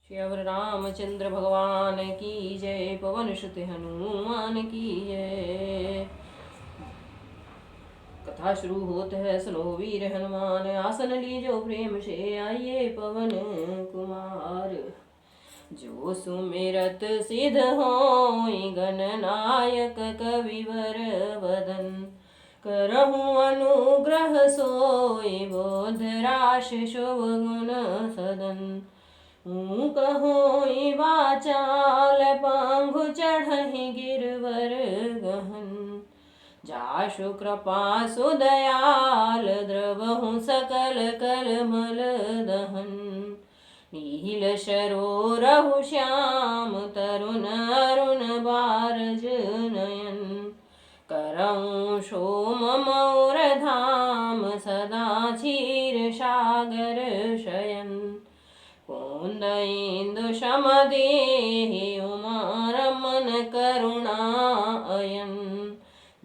श्री अवर रामचंद्र भगवान की जय। पवन सुत हनुमान की जय। कथा शुरू होत है, सुनो वीर हनुमान। आसन लीजो प्रेम से, आइए पवन कुमार। जो सुमिरत सिद्ध होई, गणनायक कविवर वदन। करहु अनुग्रह सोई, बोध राश शुभ गुण सदन। कहोई वाचाल, पांघु चढ़हि गिरवर गहन। जाशु कृपा सुदयाल, द्रवहु सकल कलमल दहन। नील सरोरहु श्याम, तरुण अरुण बारज नयन। करऊँ सोम मौर धाम, सदा क्षीर सागर शयन। कुंद इंदु शम देहि, उमा रमन करुणा अयन।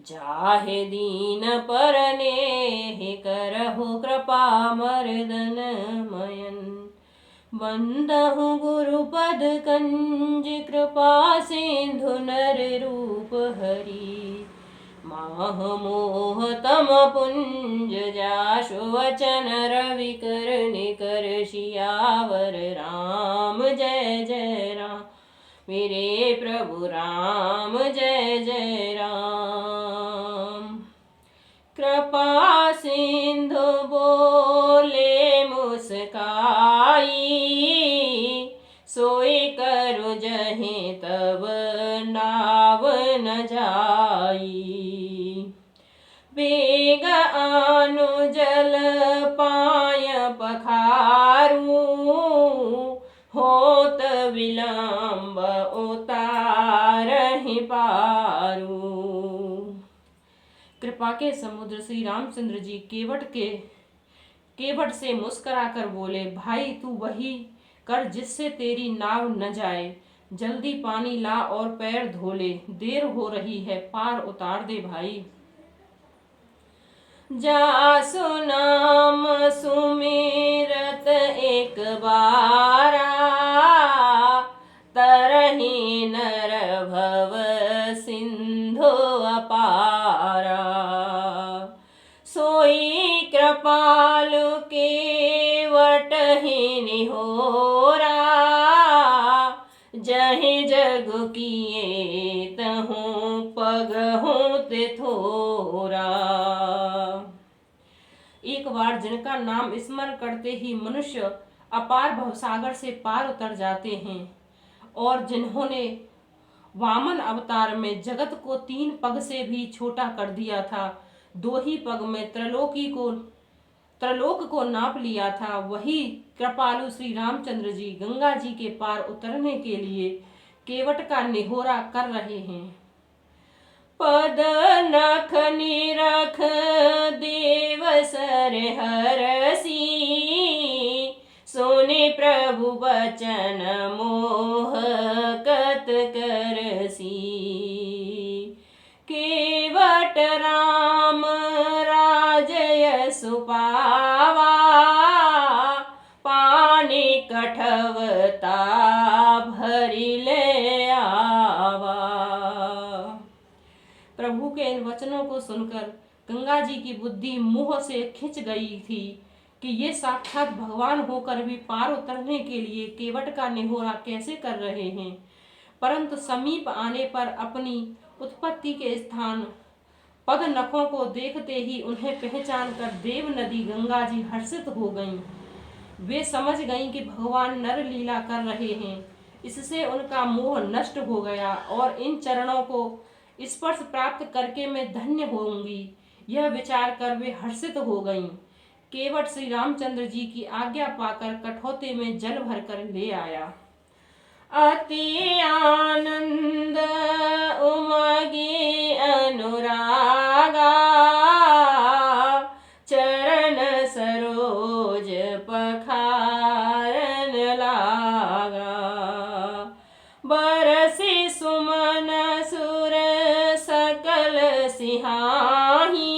जाहे दीन परनेहि, करहु कृपा मर्दन मयन। बंदहु गुरुपद कंज, कृपा सिंधु नर रूप हरि। माह मोह तम पुंज, जाशु वचन रवि कर निकर। सियावर राम जय जय राम, मेरे प्रभु राम जय जय राम। कृपा सिंधु बोले मुस्काई, सोई करु जहीं तब नाव न जाई। बेग आनु जल पाय पखारू, होत विलंब उतारहि पारू। कृपा के समुद्र श्री रामचंद्र जी केवट से मुस्कुराकर बोले, भाई तू वही कर जिससे तेरी नाव न जाए। जल्दी पानी ला और पैर धो ले, देर हो रही है, पार उतार दे भाई। जासु नाम सुमिरत एक बारा, तरहि नर भव सिंधु अपारा। सोई कृपालु केवटहि निहोरा, जहि जग किए तहु पगहु तिथोरा। एक बार जिनका नाम स्मरण करते ही मनुष्य अपार भवसागर से पार उतर जाते हैं, और जिन्होंने वामन अवतार में जगत को 3 पग से भी छोटा कर दिया था, 2 ही पग में त्रलोक को नाप लिया था, वही कृपालु श्री रामचंद्र जी गंगा जी के पार उतरने के लिए केवट का निहोरा कर रहे हैं। पद नख निरख देव सर हरसी, सुनि प्रभु बचन मोह कत करसी। केवट राम राज यशु पावा, पानी कठवता भरी ले आवा। प्रभु के इन वचनों को सुनकर गंगा जी की बुद्धि मुंह से खिंच गई थी कि ये साक्षात भगवान होकर भी पार उतरने के लिए केवट का निहोरा कैसे कर रहे हैं। परंतु समीप आने पर अपनी उत्पत्ति के स्थान पद नखों को देखते ही उन्हें पहचान कर देव नदी गंगा जी हर्षित हो गईं। वे समझ गईं कि भगवान नर लीला कर रहे हैं, इससे उनका मोह नष्ट हो गया और इन चरणों को स्पर्श प्राप्त करके मैं धन्य होंगी, यह विचार कर वे हर्षित हो गईं। केवट श्री रामचंद्र जी की आज्ञा पाकर कठौते में जल भरकर ले आया। अति आनंद उमगे अनुरागा, चरण सरोज पखारन लागा। बरसी सुमन सुर सकल सिहाही,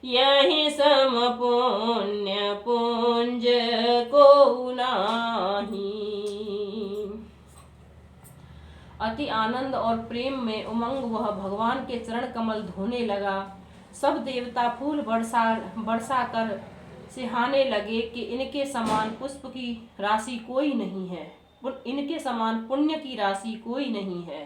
यही सम पुण्य पुंज को नाही। अति आनंद और प्रेम में उमंग वह भगवान के चरण कमल धोने लगा। सब देवता फूल बरसा कर सिहाने लगे कि इनके समान पुष्प की राशि कोई नहीं है, इनके समान पुण्य की राशि कोई नहीं है।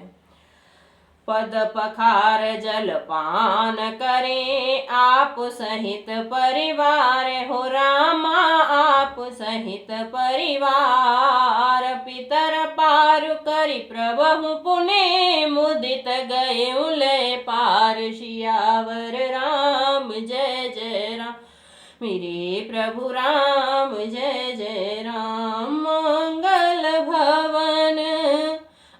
पद पखार जल पान करें आप सहित परिवार हो रामा, आप सहित परिवार। पितर पार करि प्रभु पुने मुदित गए उलय पार। सियावर राम जय जय राम, मेरे प्रभु राम जय जय राम। मंगल भवन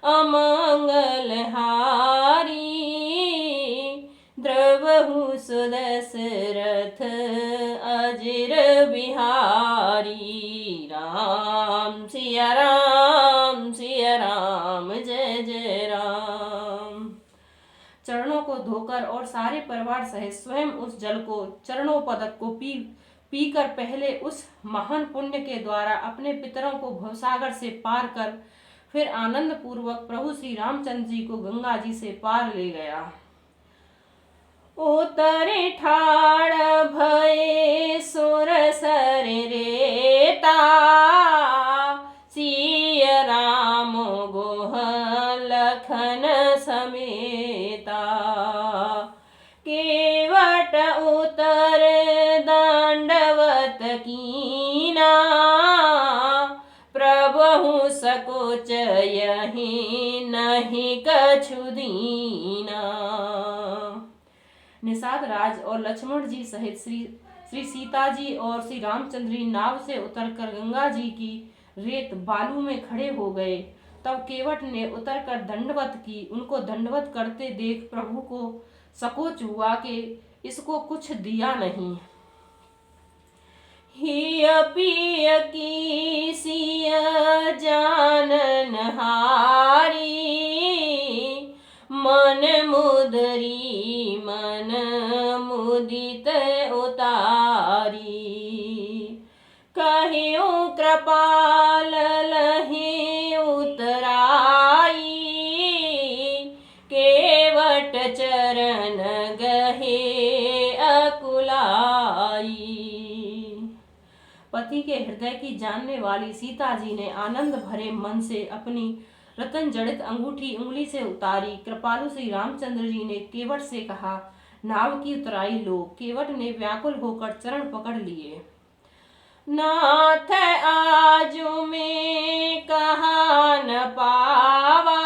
अमंगल हारी, द्रवहु सुदशरथ अजिर बिहारी। राम सिया राम जय जय राम। चरणों को धोकर और सारे परिवार सहित स्वयं उस जल को चरणोपदक को पीकर पहले उस महान पुण्य के द्वारा अपने पितरों को भवसागर से पार कर फिर आनंद पूर्वक प्रभु श्री रामचंद्र जी को गंगा जी से पार ले गया। उतरे ठाड़ भये सुरसर रेता, सिया राम गोह लखन समेता। केवट उतर दंडवत कीना, प्रभु सकोच यही नहीं कछु दीना। निषाद राज और लक्ष्मण जी सहित श्री सीता जी और श्री रामचंद्र जी नाव से उतरकर गंगा जी की रेत बालू में खड़े हो गए। तब केवट ने उतरकर दंडवत की। उनको दंडवत करते देख प्रभु को सकोच हुआ कि इसको कुछ दिया नहीं। हिय पिय की सिया जानन हारी, मन मुदरी मन मुदित उतारी। कहियो कृपाल लहि उतराई, केवट चरण गहे अकुलाई। पति के हृदय की जानने वाली सीता जी ने आनंद भरे मन से अपनी रतन जड़ित अंगूठी उंगली से उतारी। कृपालु श्री रामचंद्र जी ने केवट से कहा, नाव की उतराई लो। केवट ने व्याकुल होकर चरण पकड़ लिए। नाथ आजु में कहा न पावा,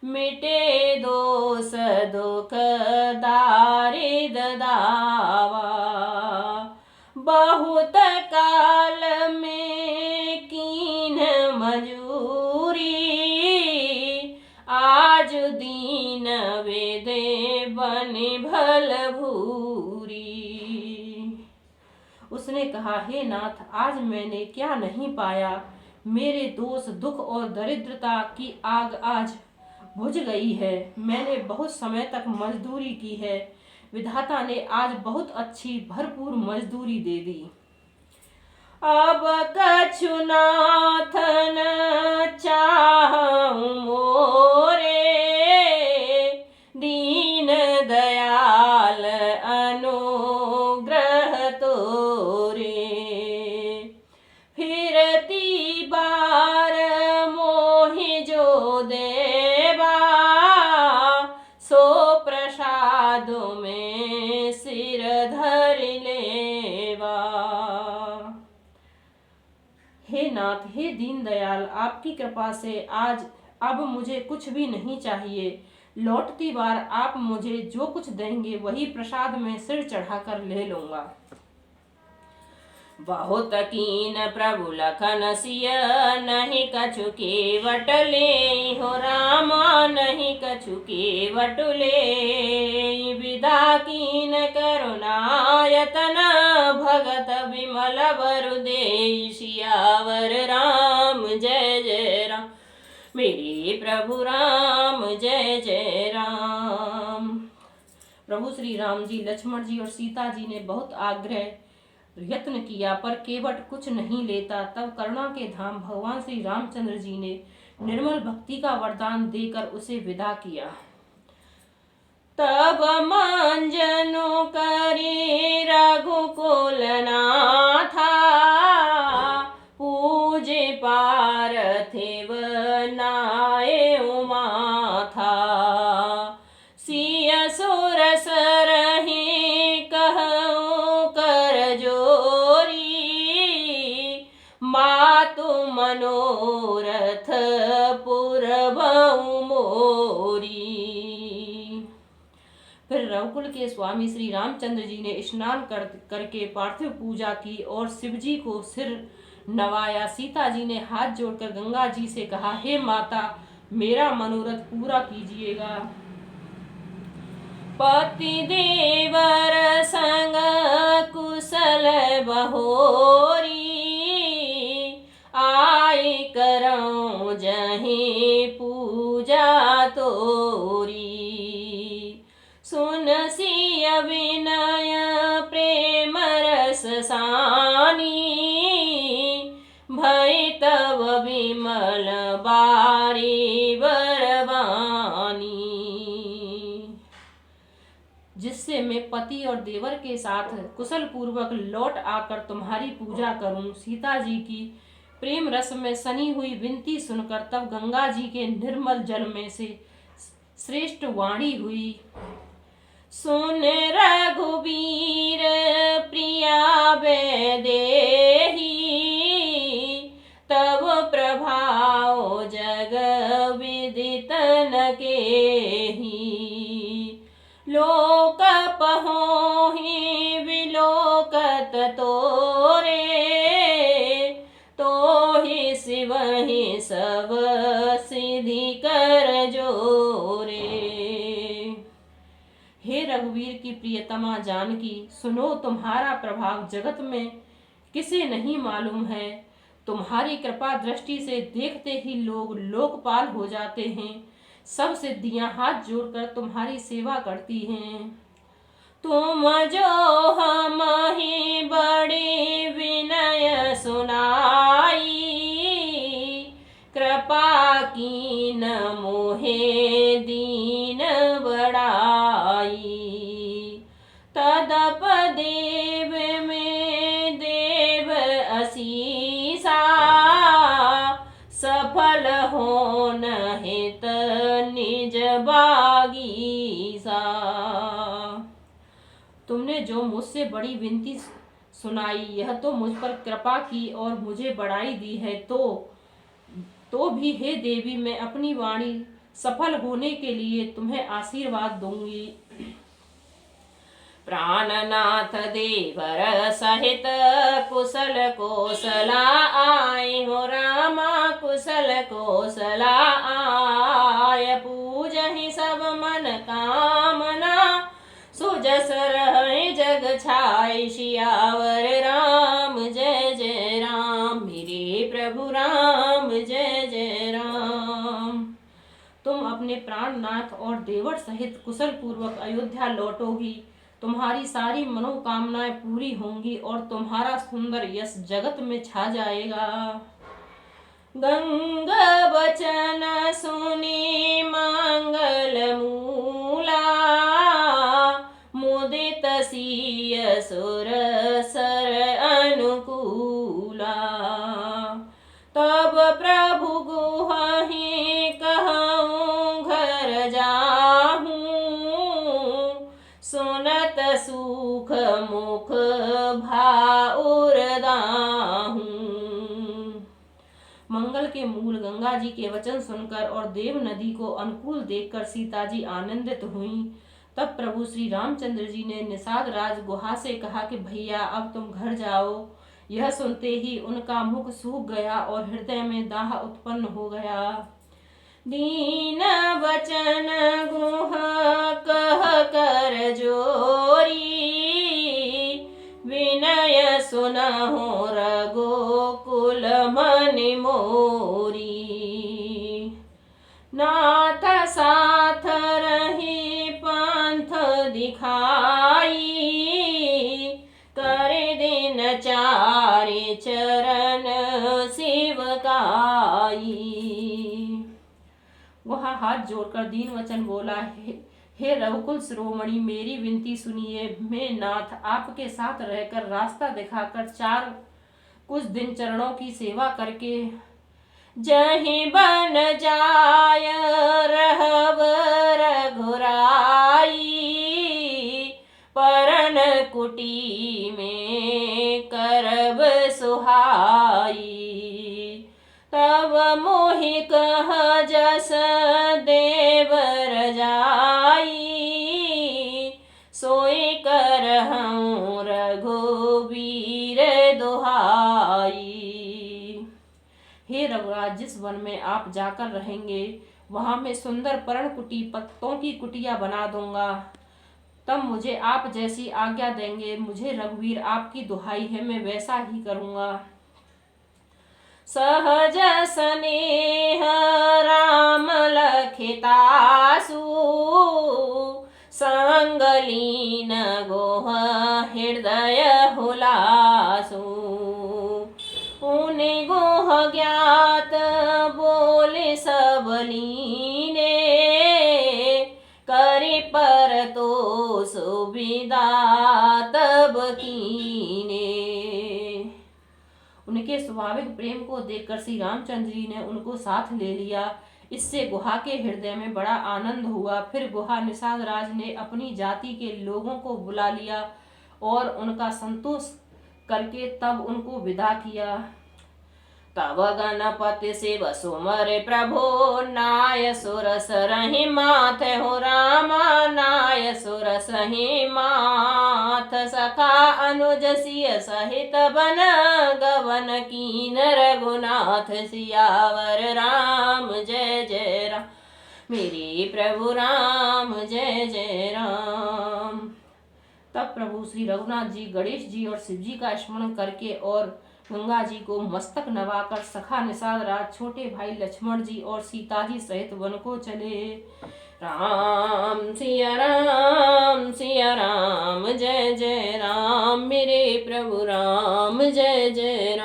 मिटे दोष दुख दारिद दावा। बहुत काल में कीन मजूरी, आज दीन वेदे बने भल भूरी। उसने कहा, हे नाथ, आज मैंने क्या नहीं पाया। मेरे दोष दुख और दरिद्रता की आग आज बुझ गई है। मैंने बहुत समय तक मजदूरी की है। विधाता ने आज बहुत अच्छी भरपूर मजदूरी दे दी। अब कछु नाथ न चाहूं मोरे, दीन दयाल अनुग्रह तोरे। फिरती बार मोहि जो देवा, सो प्रसाद में सिर धर लेवा। हे नाथ, हे दीन दयाल, आपकी कृपा से आज अब मुझे कुछ भी नहीं चाहिए। लौटती बार आप मुझे जो कुछ देंगे वही प्रसाद में सिर चढ़ाकर ले लूंगा। बहुत कीन प्रभु लखन सिय, नहीं कछु केवट ले हो रामा, नहीं कछु केवट ले। विदा कीन करुणायतन, भगत विमल वर दे। सियावर राम जय जय राम, मेरे प्रभु राम जय जय राम। प्रभु श्री राम जी, लक्ष्मण जी और सीता जी ने बहुत आग्रह यत्न किया पर केवट कुछ नहीं लेता। तब करुणा के धाम भगवान श्री रामचंद्र जी ने निर्मल भक्ति का वरदान देकर उसे विदा किया। तब मंजनो करी रघुकुल नाथा, पूजे पार्थिव नाए उमाथा। सिय सुर सरहि कहूँ कर जोरी, मातु मनोरथ पुरबऊ मोरी। फिर रघुकुल के स्वामी श्री रामचंद्र जी ने स्नान करके पार्थिव पूजा की और शिव जी को सिर नवाया। सीता जी ने हाथ जोड़कर गंगा जी से कहा, हे माता, मेरा मनोरथ पूरा कीजिएगा। पति देवर संग कुशल बहोरी, आई करऊं जहीं पूजा तोरी। सुन सिय विनय प्रेम रस सानी, भई तब विमल बारी बरवानी। जिससे मैं पति और देवर के साथ कुशल पूर्वक लौट आकर तुम्हारी पूजा करूं। सीता जी की प्रेम रस में सनी हुई विनती सुनकर तब गंगा जी के निर्मल जल में से श्रेष्ठ वाणी हुई। सुन रघुबीर प्रिया वैदेही, तब प्रभाव जग विदित न केही। लोक पहोहि विलोकत तोरे, तोहि शिवहि सब सिद्धि कर जोरे। हे रघुवीर की प्रियतमा जानकी, सुनो, तुम्हारा प्रभाव जगत में किसे नहीं मालूम है। तुम्हारी कृपा दृष्टि से देखते ही लोग लोकपाल हो जाते हैं। सब सिद्धियां हाथ जोड़कर तुम्हारी सेवा करती हैं। तुम जो हम ही बड़ी विनय सुनाई, कृपा कीन मोहे दीन बड़ाई। तदप देव में देव असीसा, सफल होन हित निज बागीसा। तुमने जो मुझसे बड़ी विनती सुनाई, यह तो मुझ पर कृपा की और मुझे बढ़ाई दी है, तो भी हे देवी, मैं अपनी वाणी सफल होने के लिए तुम्हें आशीर्वाद दूंगी। प्राणनाथ देवर सहित कुशल कोसला आए हो रामा, कुशल कोसला आय। पूजहि सब मन कामना, सुजस रहे जग छाय। सियावर राम जय जय राम, मेरे प्रभु राम जय जय राम। तुम अपने प्राणनाथ और देवर सहित कुशल पूर्वक अयोध्या लौटोगी। तुम्हारी सारी मनोकामनाएं पूरी होंगी और तुम्हारा सुंदर यश जगत में छा जाएगा। गंगा बचन सुनी मंगल मूला, मुदित सिय सुर सर अनुकूला। तब प्रभु गुहहि कहूँ घर जाहूँ, सुनत सुख मुख भाउर दाहूँ। मंगल के मूल गंगा जी के वचन सुनकर और देव नदी को अनुकूल देखकर सीता जी आनंदित हुईं। तब प्रभु श्री रामचंद्र जी ने निषाद राज गुहा से कहा कि भैया, अब तुम घर जाओ। यह सुनते ही उनका मुख सूख गया और हृदय में दाह उत्पन्न हो गया। दीन वचन गुहा कह कर जोरी, विनय सुनहु रघुकुल मनि मोरी। नाथ साथ रही पंथ दिखाई, करे दिन चारि चरण शिव काई। गुहा हाथ जोड़कर दीन वचन बोला, हे रघुकुल शिरोमणि, मेरी विनती सुनिए। मैं नाथ आपके साथ रहकर रास्ता दिखाकर कुछ दिन चरणों की सेवा करके जहीं बन जाय रहब रघुराई, परन कुटी में करब सुहाई। तब मोहि कह जस देव रजाई, सोई करहूँ रघुवीर दुहाई। हे रघुराज, जिस वन में आप जाकर रहेंगे वहां मैं सुंदर पर्ण कुटी, पत्तों की कुटिया बना दूंगा। तब मुझे आप जैसी आज्ञा देंगे। मुझे रघुवीर आपकी दुहाई है, मैं वैसा ही करूंगा। सहज स्नेह राम लखितासु, संग लीन गोह हृदय हुलासु। उने गोह ज्ञात बोले सब लीने, करि पर तो सुविदा तब कीने। उनके स्वाभाविक प्रेम को देखकर श्री रामचंद्र जी ने उनको साथ ले लिया। इससे गुहा के हृदय में बड़ा आनंद हुआ। फिर गुहा निषाद राज ने अपनी जाति के लोगों को बुला लिया और उनका संतोष करके तब उनको विदा किया। तब गणपति शिव सुमरे प्रभु, नाय सुर सरहि माथ हो रामा, नाय सुर सहि माथ। सखा अनुज सिय सहित बन गवन कीन, रघुनाथ सियावर राम जय जय राम, मेरे प्रभु राम जय जय राम। तब प्रभु श्री रघुनाथ जी गणेश जी और शिव जी का स्मरण करके और गंगा जी को मस्तक नवाकर सखा निषाद राज, छोटे भाई लक्ष्मण जी और सीता जी सहित वन को चले। राम सिया राम जय जय राम, मेरे प्रभु राम जय जय